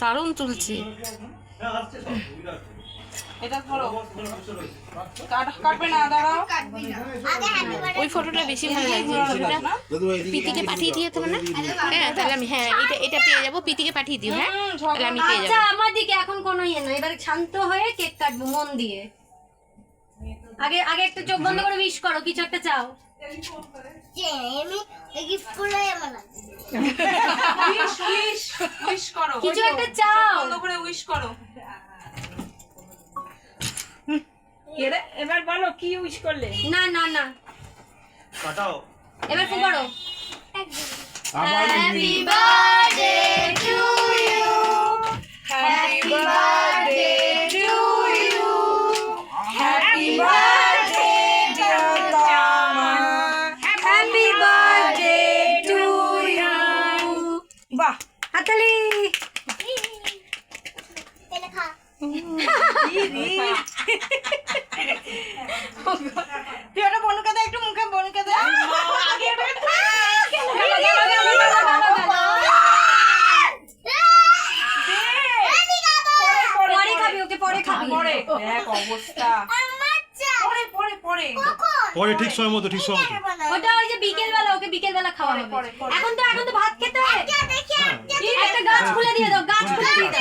দারুণ তুলছি। এটা ধরো, কাটবে না, দাঁড়াও। ওই ফটোটা বেশি ভালো লাগছে। পিতিকে পাঠিয়ে দিয়ে তো না? হ্যাঁ তাহলে আমি, হ্যাঁ এটা পেয়ে যাবো। পিতিকে পাঠিয়ে দিও। হ্যাঁ তাহলে আমি পেয়ে আচ্ছা যাবো। আমার দিকে এখন কোনো ইয়ে না, এবার শান্ত হয়ে কেক কাটবো মন দিয়ে। আগে আগে একটু চোখ বন্ধ করে উইশ করো, কিছু একটা চাও। উইশ করো, কিছু একটা চাও। বন্ধ করে উইশ করো। এবার বলো কি উইশ করলে? না না না, কাটাও। এবার ফু করো। Happy birthday to you, happy birthday to you, happy birthday dear Dama, happy birthday to you. বাহ, হাতালি। তুই ওটা বনুকে দে, একটু মুখে বনুকে দে। পরে খাবি, ওকে পরে খাবি। পরে এক অবস্থা, পরে পরে পরে পরে ঠিক সময় মতো, ঠিক সময় মতো। ওটা ওই যে বিকেল বেলা, ওকে বিকেল বেলা খাওয়া হবে। এখন তো ভাত খেতে হবে। একটা গাছ খুলে দিয়ে দাও, গাছ খুলে দিয়ে দাও।